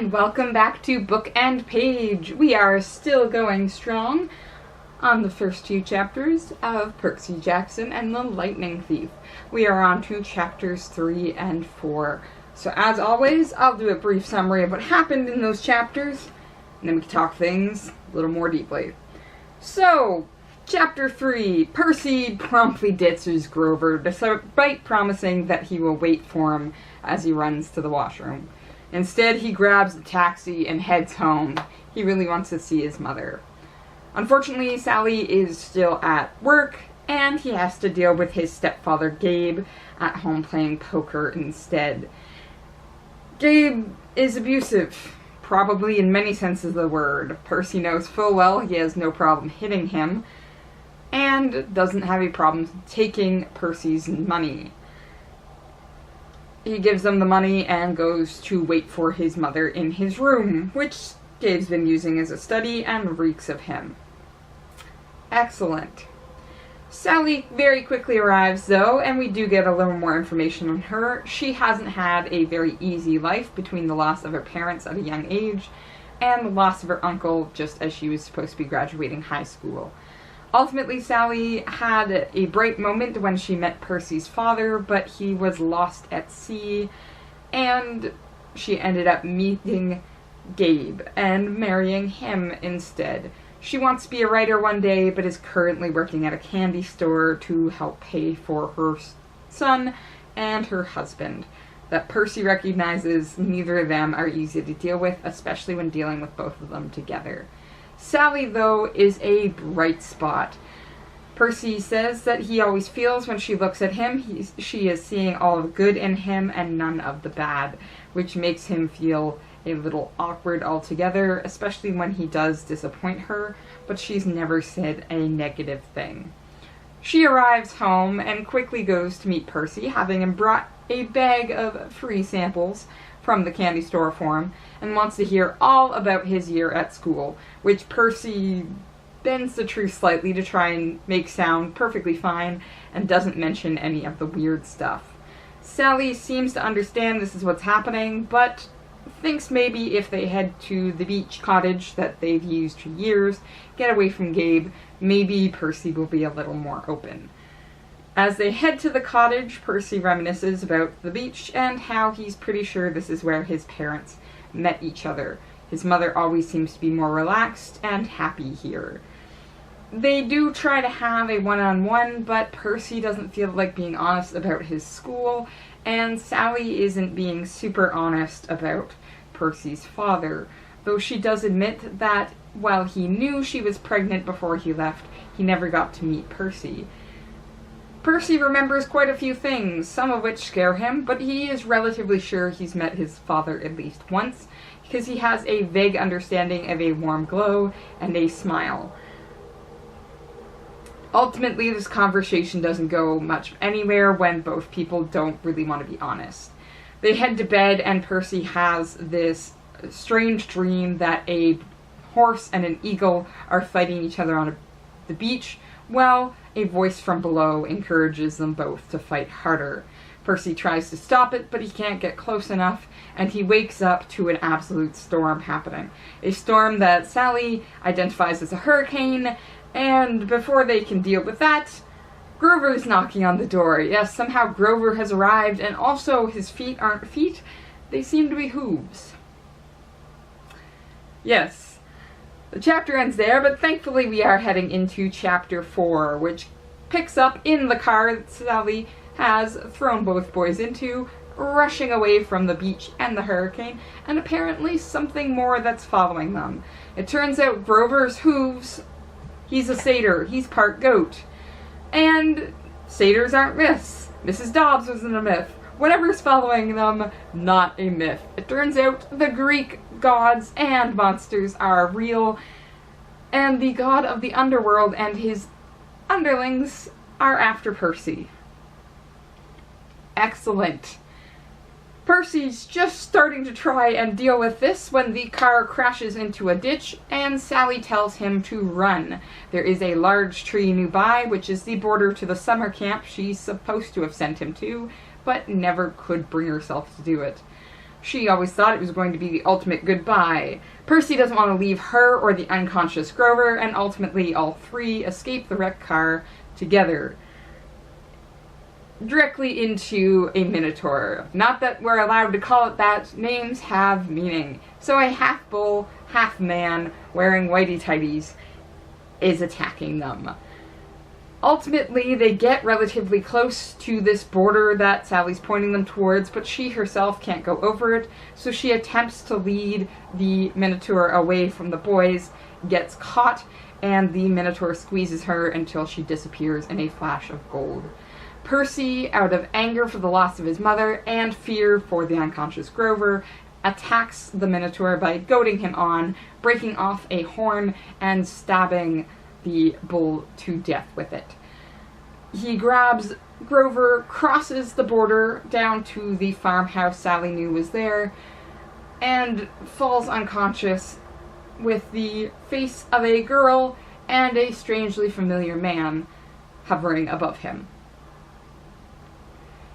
and welcome back to Book and Page. We are still going strong on the first two chapters of Percy Jackson and the Lightning Thief. We are on to chapters 3 and 4. So as always, I'll do a brief summary of what happened in those chapters, and then we can talk things a little more deeply. So, Chapter 3, Percy promptly ditches Grover, despite promising that he will wait for him as he runs to the washroom. Instead, he grabs the taxi and heads home. He really wants to see his mother. Unfortunately, Sally is still at work, and he has to deal with his stepfather, Gabe, at home playing poker instead. Gabe is abusive, probably in many senses of the word. Percy knows full well he has no problem hitting him, and doesn't have a problem taking Percy's money. He gives them the money and goes to wait for his mother in his room, which Gabe's been using as a study and reeks of him. Excellent. Sally very quickly arrives, though, and we do get a little more information on her. She hasn't had a very easy life between the loss of her parents at a young age and the loss of her uncle just as she was supposed to be graduating high school. Ultimately, Sally had a bright moment when she met Percy's father, but he was lost at sea, and she ended up meeting Gabe and marrying him instead. She wants to be a writer one day, but is currently working at a candy store to help pay for her son and her husband. That Percy recognizes neither of them are easy to deal with, especially when dealing with both of them together. Sally, though, is a bright spot. Percy says that he always feels when she looks at him, she is seeing all of the good in him and none of the bad, which makes him feel a little awkward altogether, especially when he does disappoint her, but she's never said a negative thing. She arrives home and quickly goes to meet Percy, having him brought a bag of free samples from the candy store for him, and wants to hear all about his year at school, which Percy bends the truth slightly to try and make sound perfectly fine, and doesn't mention any of the weird stuff. Sally seems to understand this is what's happening, but thinks maybe if they head to the beach cottage that they've used for years, get away from Gabe, maybe Percy will be a little more open. As they head to the cottage, Percy reminisces about the beach and how he's pretty sure this is where his parents met each other. His mother always seems to be more relaxed and happy here. They do try to have a one-on-one, but Percy doesn't feel like being honest about his school, and Sally isn't being super honest about Percy's father, though she does admit that while he knew she was pregnant before he left, he never got to meet Percy. Percy remembers quite a few things, some of which scare him, but he is relatively sure he's met his father at least once, because he has a vague understanding of a warm glow and a smile. Ultimately, this conversation doesn't go much anywhere when both people don't really want to be honest. They head to bed, and Percy has this strange dream that a horse and an eagle are fighting each other on the beach. Well, a voice from below encourages them both to fight harder. Percy tries to stop it, but he can't get close enough, and he wakes up to an absolute storm happening. A storm that Sally identifies as a hurricane, and before they can deal with that, Grover's knocking on the door. Yes, somehow Grover has arrived, and also his feet aren't feet, they seem to be hooves. Yes. The chapter ends there, but thankfully we are heading into chapter 4, which picks up in the car that Sally has thrown both boys into, rushing away from the beach and the hurricane, and apparently something more that's following them. It turns out Grover's hooves, he's a satyr, he's part goat. And satyrs aren't myths. Mrs. Dobbs wasn't a myth. Whatever's following them, not a myth. It turns out the Greek gods and monsters are real, and the god of the underworld and his underlings are after Percy. Excellent. Percy's just starting to try and deal with this when the car crashes into a ditch, and Sally tells him to run. There is a large tree nearby, which is the border to the summer camp she's supposed to have sent him to, but never could bring herself to do it. She always thought it was going to be the ultimate goodbye. Percy doesn't want to leave her or the unconscious Grover, and ultimately all three escape the wrecked car together, directly into a Minotaur. Not that we're allowed to call it that, names have meaning. So a half-bull, half-man, wearing whitey-tighties is attacking them. Ultimately, they get relatively close to this border that Sally's pointing them towards, but she herself can't go over it, so she attempts to lead the Minotaur away from the boys, gets caught, and the Minotaur squeezes her until she disappears in a flash of gold. Percy, out of anger for the loss of his mother and fear for the unconscious Grover, attacks the Minotaur by goading him on, breaking off a horn, and stabbing the bull to death with it. He grabs Grover, crosses the border down to the farmhouse Sally knew was there, and falls unconscious with the face of a girl and a strangely familiar man hovering above him.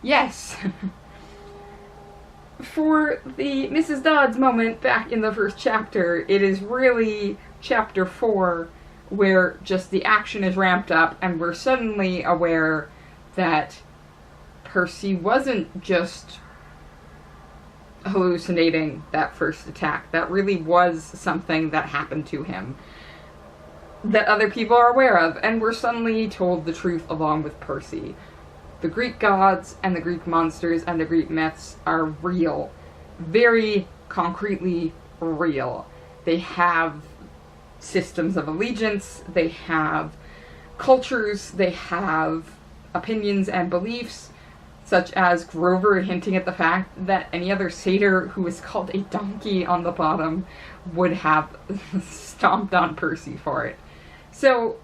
Yes! For the Mrs. Dodds moment back in the first chapter, it is really chapter 4 where just the action is ramped up and we're suddenly aware that Percy wasn't just hallucinating that first attack. That really was something that happened to him that other people are aware of, and we're suddenly told the truth along with Percy. The Greek gods and the Greek monsters and the Greek myths are real. Very concretely real. They have systems of allegiance, they have cultures, they have opinions and beliefs, such as Grover hinting at the fact that any other satyr who is called a donkey on the bottom would have stomped on Percy for it. So,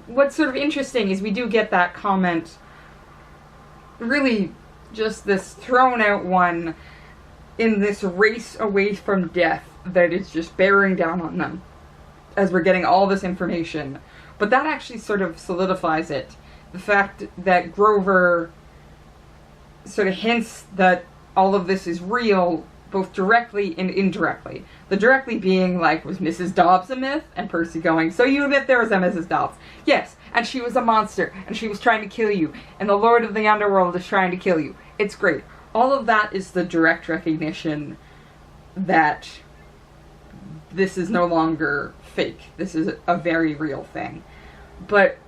what's sort of interesting is we do get that comment, really just this thrown out one in this race away from death that is just bearing down on them as we're getting all this information. But that actually sort of solidifies it. The fact that Grover sort of hints that all of this is real, both directly and indirectly. The directly being like, was Mrs. Dobbs a myth? And Percy going, so you admit there was a Mrs. Dobbs? Yes, and she was a monster, and she was trying to kill you, and the Lord of the Underworld is trying to kill you. It's great. All of that is the direct recognition that this is no longer fake. This is a very real thing. But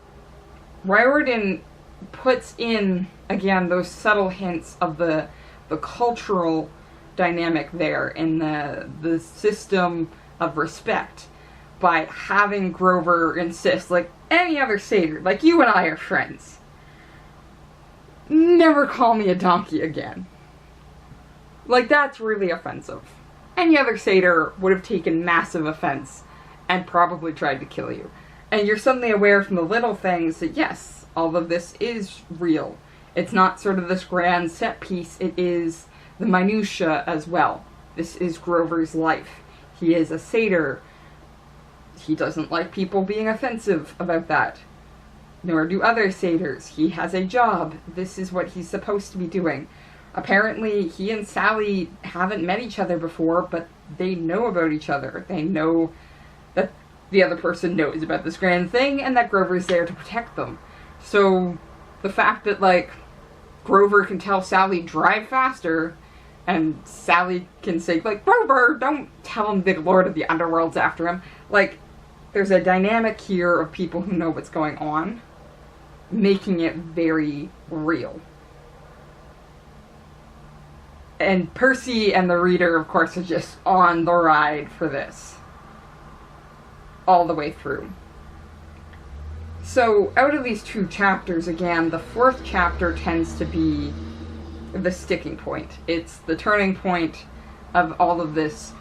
Riordan puts in, again, those subtle hints of the cultural dynamic there in the system of respect by having Grover insist, like any other satyr, like you and I are friends. Never call me a donkey again. Like, that's really offensive. Any other satyr would have taken massive offense and probably tried to kill you. And you're suddenly aware from the little things that, yes, all of this is real. It's not sort of this grand set piece, it is the minutiae as well. This is Grover's life. He is a satyr. He doesn't like people being offensive about that. Nor do other satyrs. He has a job. This is what he's supposed to be doing. Apparently, he and Sally haven't met each other before, but they know about each other. They know that the other person knows about this grand thing, and that Grover's there to protect them. So, the fact that, like, Grover can tell Sally, drive faster, and Sally can say, like, Grover, don't tell him the Lord of the Underworld's after him. Like, there's a dynamic here of people who know what's going on, making it very real. And Percy and the reader, of course, are just on the ride for this. All the way through. So, out of these two chapters, again, the fourth chapter tends to be the sticking point. It's the turning point of all of this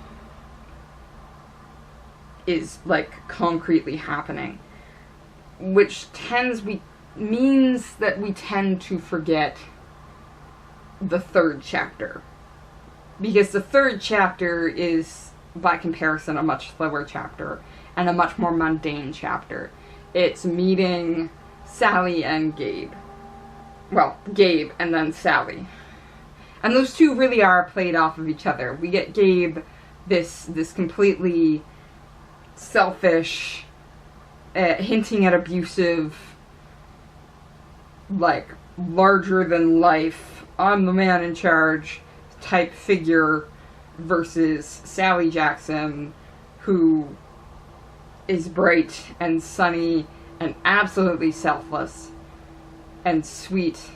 is, like, concretely happening. Which means that we tend to forget the third chapter. Because the third chapter is, by comparison, a much slower chapter, and a much more mundane chapter. It's meeting Sally and Gabe. Well, Gabe and then Sally. And those two really are played off of each other. We get Gabe, this completely selfish, hinting at abusive, like, larger than life, I'm the man in charge type figure, versus Sally Jackson, who is bright and sunny and absolutely selfless and sweet,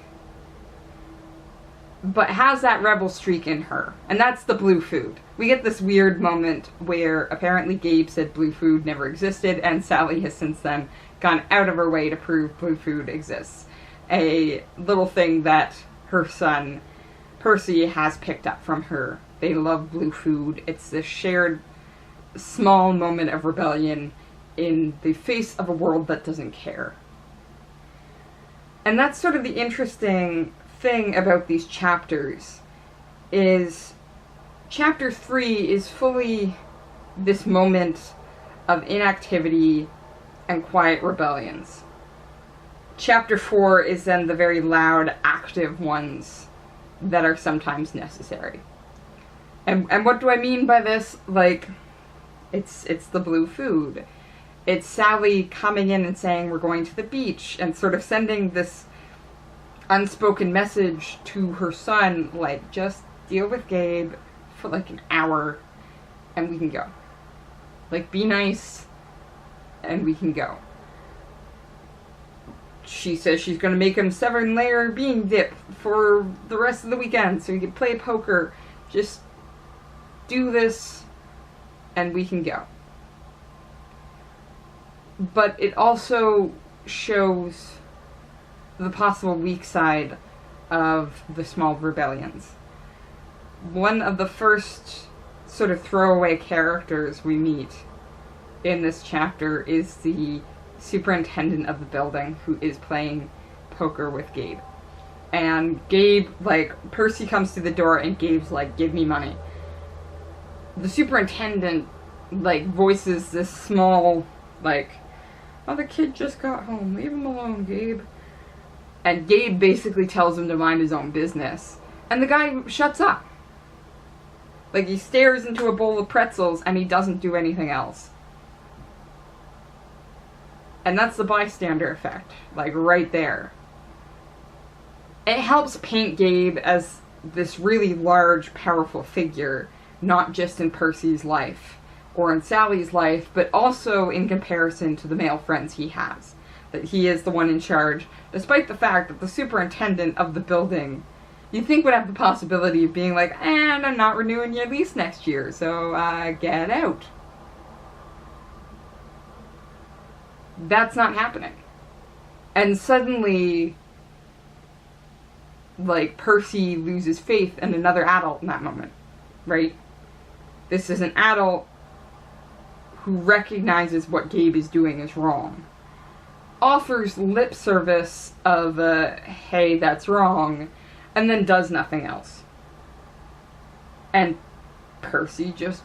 but has that rebel streak in her. And that's the blue food. We get this weird moment where apparently Gabe said blue food never existed, and Sally has since then gone out of her way to prove blue food exists. A little thing that her son, Percy, has picked up from her. They love blue food. It's this shared small moment of rebellion in the face of a world that doesn't care. And that's sort of the interesting thing about these chapters, is chapter 3 is fully this moment of inactivity and quiet rebellions. Chapter 4 is then the very loud, active ones that are sometimes necessary. And what do I mean by this? Like, it's the blue food. It's Sally coming in and saying we're going to the beach, and sort of sending this unspoken message to her son, like, just deal with Gabe for like an hour and we can go. Like, be nice and we can go. She says she's going to make him 7-layer bean dip for the rest of the weekend so he can play poker. Just do this and we can go. But it also shows the possible weak side of the small rebellions. One of the first sort of throwaway characters we meet in this chapter is the superintendent of the building, who is playing poker with Gabe. And Gabe, like, Percy comes to the door and Gabe's like, give me money. The superintendent, like, voices this small, like, oh, the kid just got home, leave him alone, Gabe. And Gabe basically tells him to mind his own business. And the guy shuts up. Like, he stares into a bowl of pretzels and he doesn't do anything else. And that's the bystander effect. Like, right there. It helps paint Gabe as this really large, powerful figure, not just in Percy's life or in Sally's life, but also in comparison to the male friends he has. That he is the one in charge, despite the fact that the superintendent of the building, you'd think would have the possibility of being like, and I'm not renewing your lease next year, so get out. That's not happening. And suddenly, like, Percy loses faith in another adult in that moment, right? This is an adult who recognizes what Gabe is doing is wrong. Offers lip service of, hey, that's wrong, and then does nothing else. And Percy's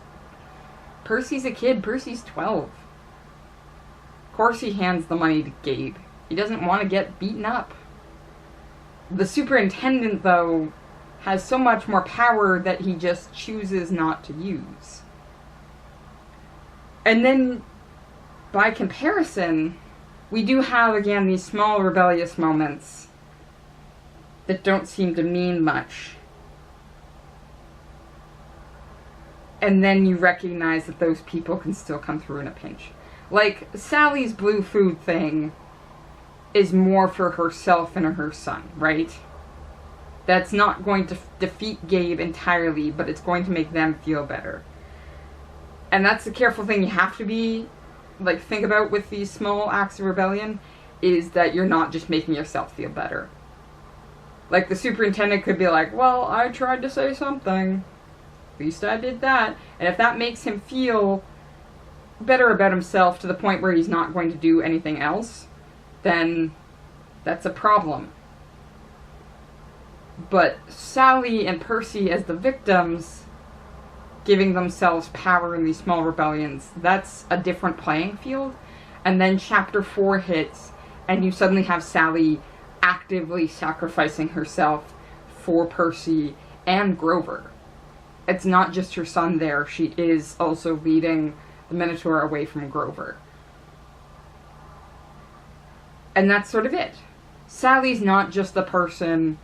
a kid. Percy's 12. Of course he hands the money to Gabe. He doesn't want to get beaten up. The superintendent, though, has so much more power that he just chooses not to use. And then, by comparison, we do have, again, these small rebellious moments that don't seem to mean much. And then you recognize that those people can still come through in a pinch. Like, Sally's blue food thing is more for herself and her son, right? That's not going to defeat Gabe entirely, but it's going to make them feel better. And that's the careful thing you have to be, like, think about with these small acts of rebellion, is that you're not just making yourself feel better. Like, the superintendent could be like, well, I tried to say something. At least I did that. And if that makes him feel better about himself to the point where he's not going to do anything else, then that's a problem. But Sally and Percy as the victims, giving themselves power in these small rebellions, that's a different playing field. And then chapter 4 hits, and you suddenly have Sally actively sacrificing herself for Percy and Grover. It's not just her son there, she is also leading the Minotaur away from Grover. And that's sort of it. Sally's not just the person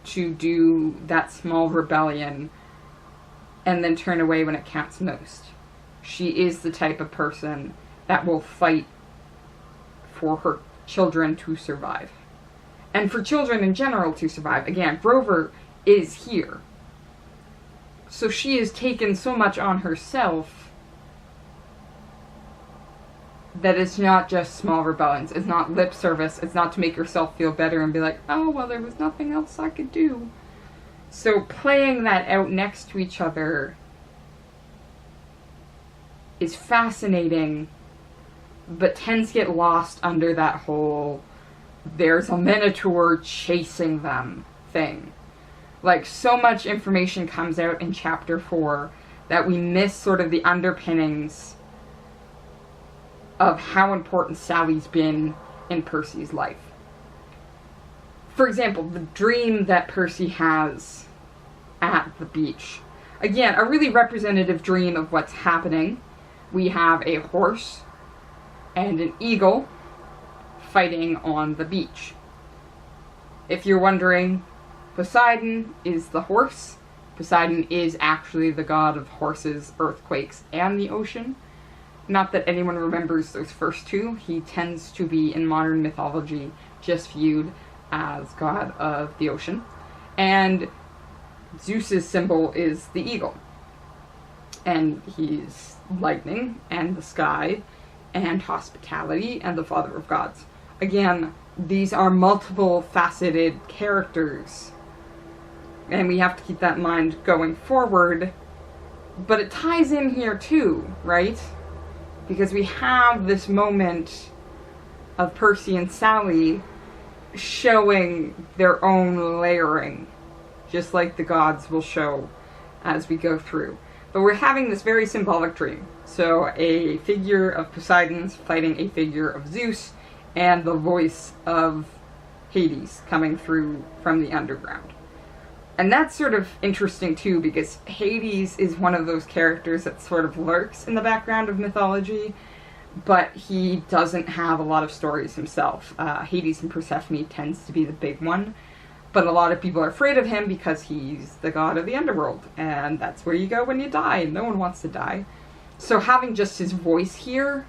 to do that small rebellion and then turn away when it counts most. She is the type of person that will fight for her children to survive. And for children in general to survive. Again, Grover is here. So she has taken so much on herself that it's not just small rebellions. It's not lip service. It's not to make yourself feel better and be like, oh, well, there was nothing else I could do. So playing that out next to each other is fascinating, but tends to get lost under that whole there's a Minotaur chasing them thing. Like, so much information comes out in chapter 4 that we miss sort of the underpinnings of how important Sally's been in Percy's life. For example, the dream that Percy has at the beach. Again, a really representative dream of what's happening. We have a horse and an eagle fighting on the beach. If you're wondering, Poseidon is the horse. Poseidon is actually the god of horses, earthquakes, and the ocean. Not that anyone remembers those first two. He tends to be, in modern mythology, just viewed as god of the ocean. And Zeus's symbol is the eagle. And he's lightning, and the sky, and hospitality, and the father of gods. Again, these are multiple faceted characters, and we have to keep that in mind going forward, but it ties in here too, right? Because we have this moment of Percy and Sally showing their own layering, just like the gods will show as we go through. But we're having this very symbolic dream. So a figure of Poseidon's fighting a figure of Zeus, and the voice of Hades coming through from the underground. And that's sort of interesting too, because Hades is one of those characters that sort of lurks in the background of mythology, but he doesn't have a lot of stories himself. Hades and Persephone tends to be the big one, but a lot of people are afraid of him because he's the god of the underworld, and that's where you go when you die, and no one wants to die. So having just his voice here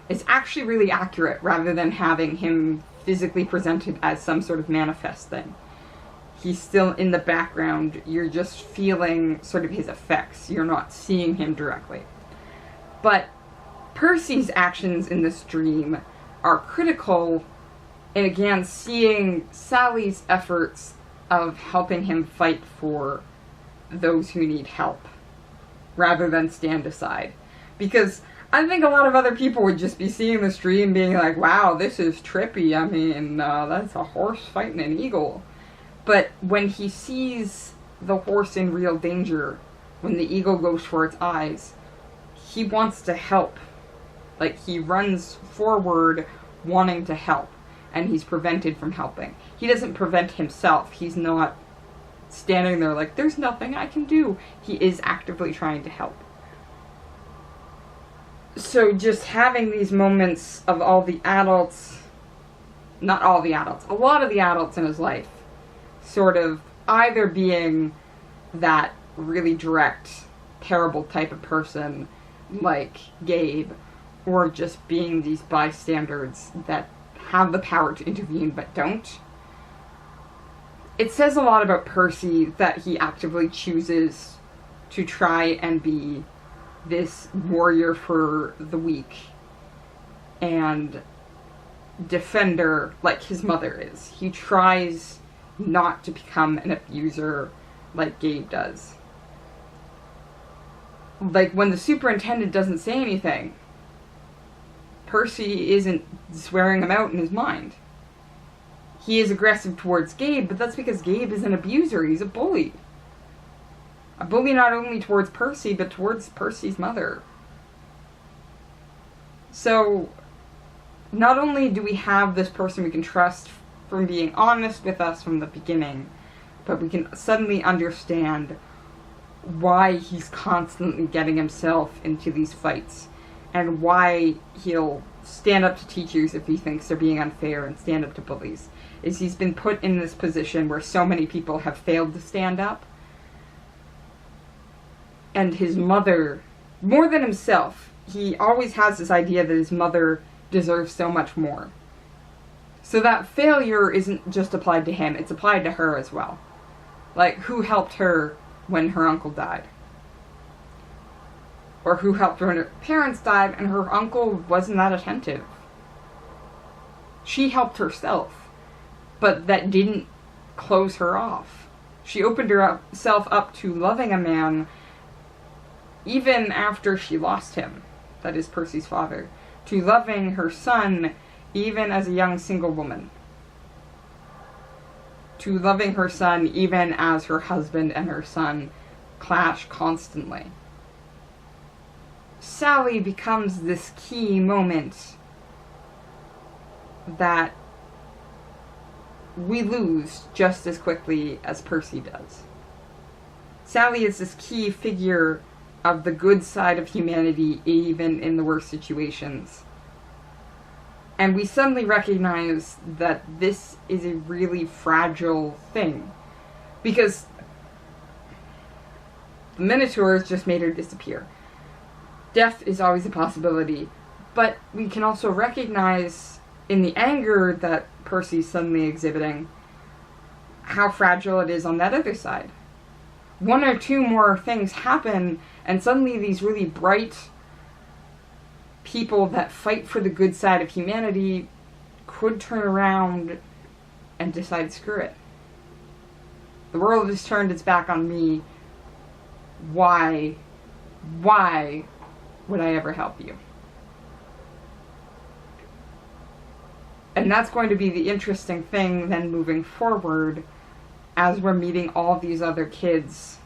is actually really accurate, rather than having him physically presented as some sort of manifest thing. He's still in the background, you're just feeling sort of his effects, you're not seeing him directly. But Percy's actions in this dream are critical, and again, seeing Sally's efforts of helping him fight for those who need help, rather than stand aside. Because I think a lot of other people would just be seeing this dream being like, wow, this is trippy, I mean, that's a horse fighting an eagle. But when he sees the horse in real danger, when the eagle goes for its eyes, he wants to help. Like, he runs forward wanting to help, and he's prevented from helping. He doesn't prevent himself. He's not standing there like, there's nothing I can do. He is actively trying to help. So just having these moments of all the adults, not all the adults, a lot of the adults in his life, sort of either being that really direct, terrible type of person like Gabe, or just being these bystanders that have the power to intervene but don't. It says a lot about Percy that he actively chooses to try and be this warrior for the weak and defender like his mother is. He tries not to become an abuser like Gabe does. Like, when the superintendent doesn't say anything, Percy isn't swearing him out in his mind. He is aggressive towards Gabe, but that's because Gabe is an abuser. He's a bully. A bully not only towards Percy, but towards Percy's mother. So, not only do we have this person we can trust from being honest with us from the beginning, but we can suddenly understand why he's constantly getting himself into these fights, and why he'll stand up to teachers if he thinks they're being unfair and stand up to bullies. Is he's been put in this position where so many people have failed to stand up, and his mother, more than himself, he always has this idea that his mother deserves so much more. So that failure isn't just applied to him, it's applied to her as well. Like, who helped her when her uncle died? Or who helped her when her parents died and her uncle wasn't that attentive? She helped herself, but that didn't close her off. She opened herself up to loving a man even after she lost him, that is Percy's father, to loving her son even as a young single woman, to loving her son even as her husband and her son clash constantly. Sally becomes this key moment that we lose just as quickly as Percy does. Sally is this key figure of the good side of humanity, even in the worst situations. And we suddenly recognize that this is a really fragile thing. Because the Minotaurs just made her disappear. Death is always a possibility. But we can also recognize in the anger that Percy's suddenly exhibiting how fragile it is on that other side. One or two more things happen, and suddenly these really bright people that fight for the good side of humanity could turn around and decide, screw it. The world has turned its back on me. Why would I ever help you? And that's going to be the interesting thing then moving forward as we're meeting all these other kids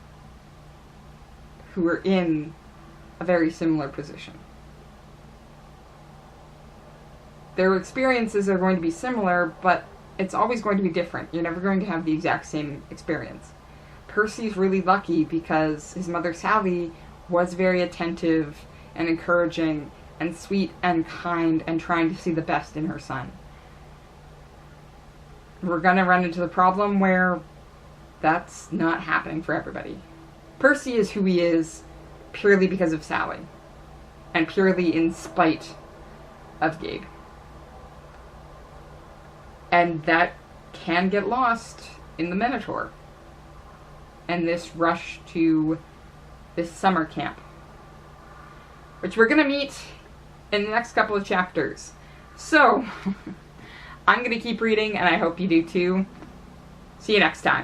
who are in a very similar position. Their experiences are going to be similar, but it's always going to be different. You're never going to have the exact same experience. Percy's really lucky because his mother Sally was very attentive and encouraging and sweet and kind and trying to see the best in her son. We're going to run into the problem where that's not happening for everybody. Percy is who he is purely because of Sally, and purely in spite of Gabe. And that can get lost in the Minotaur, and this rush to this summer camp, which we're going to meet in the next couple of chapters. So, I'm going to keep reading, and I hope you do too. See you next time.